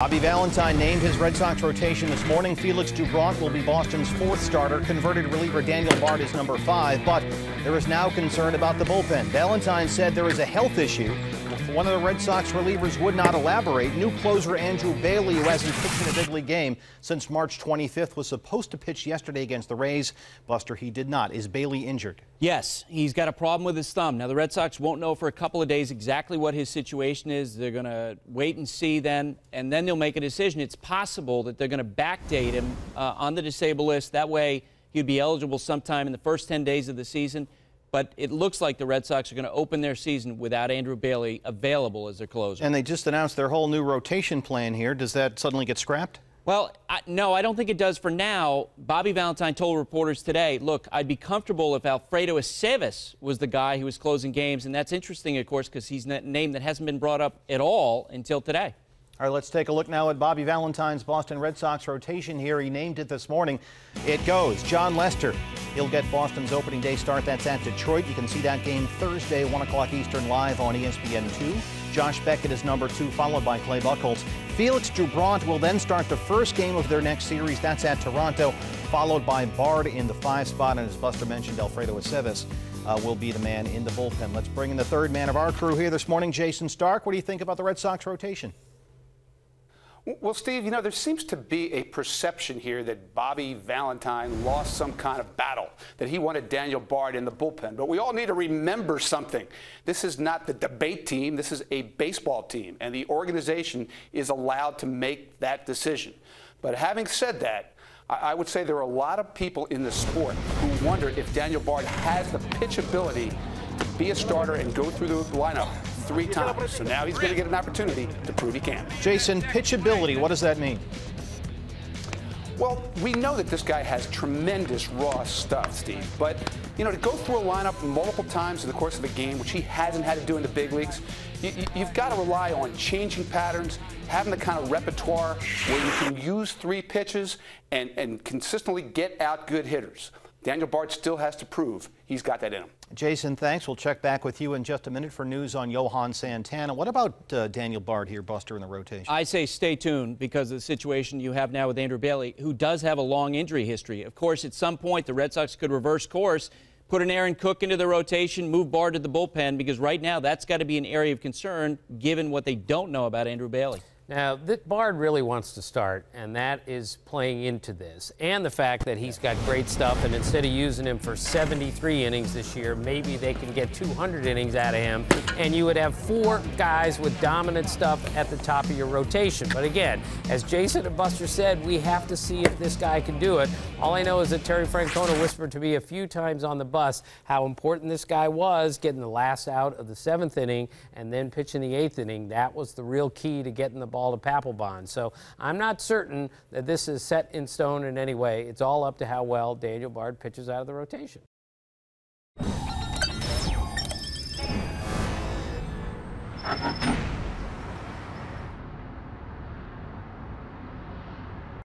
Bobby Valentine named his Red Sox rotation this morning. Felix Doubront will be Boston's fourth starter. Converted reliever Daniel Bard is number 5, but there is now concern about the bullpen. Valentine said there is a health issue. One of the Red Sox relievers would not elaborate. New closer Andrew Bailey, who hasn't pitched in a big league game since March 25th, was supposed to pitch yesterday against the Rays. Buster, he did not. Is Bailey injured? Yes, he's got a problem with his thumb. Now, the Red Sox won't know for a couple of days exactly what his situation is. They're going to wait and see then, and then they'll make a decision. It's possible that they're going to backdate him on the disabled list. That way, he'd be eligible sometime in the first 10 days of the season. But it looks like the Red Sox are going to open their season without Andrew Bailey available as their closer. And they just announced their whole new rotation plan here. Does that suddenly get scrapped? Well, no, I don't think it does for now. Bobby Valentine told reporters today, look, I'd be comfortable if Alfredo Aceves was the guy who was closing games. And that's interesting, of course, because he's a name that hasn't been brought up at all until today. All right, let's take a look now at Bobby Valentine's Boston Red Sox rotation here. He named it this morning. It goes Jon Lester. He'll get Boston's opening day start. That's at Detroit. You can see that game Thursday, 1 o'clock Eastern, live on ESPN2. Josh Beckett is number 2, followed by Clay Buchholz. Felix Doubront will then start the first game of their next series. That's at Toronto, followed by Bard in the 5 spot. And as Buster mentioned, Alfredo Aceves will be the man in the bullpen. Let's bring in the third man of our crew here this morning, Jayson Stark. What do you think about the Red Sox rotation? Well, Steve, you know, there seems to be a perception here that Bobby Valentine lost some kind of battle, that he wanted Daniel Bard in the bullpen. But we all need to remember something. This is not the debate team. This is a baseball team, and the organization is allowed to make that decision. But having said that, I would say there are a lot of people in the sport who wonder if Daniel Bard has the pitchability to be a starter and go through the lineup 3 times. So now he's going to get an opportunity to prove he can. Jason, pitchability, what does that mean? Well, we know that this guy has tremendous raw stuff, Steve. But, you know, to go through a lineup multiple times in the course of a game, which he hasn't had to do in the big leagues, you've got to rely on changing patterns, having the kind of repertoire where you can use 3 pitches and consistently get out good hitters. Daniel Bard still has to prove he's got that in him. Jason, thanks. We'll check back with you in just a minute for news on Johan Santana. What about Daniel Bard here, Buster, in the rotation? I say stay tuned because of the situation you have now with Andrew Bailey, who does have a long injury history. Of course, at some point, the Red Sox could reverse course, put an Aaron Cook into the rotation, move Bard to the bullpen, because right now that's got to be an area of concern given what they don't know about Andrew Bailey. Now, Bard really wants to start, and that is playing into this. And the fact that he's got great stuff, and instead of using him for 73 innings this year, maybe they can get 200 innings out of him, and you would have 4 guys with dominant stuff at the top of your rotation. But again, as Jason and Buster said, we have to see if this guy can do it. All I know is that Terry Francona whispered to me a few times on the bus how important this guy was, getting the last out of the 7th inning and then pitching the 8th inning. That was the real key to getting the ball to Papelbon. So I'm not certain that this is set in stone in any way. It's all up to how well Daniel Bard pitches out of the rotation.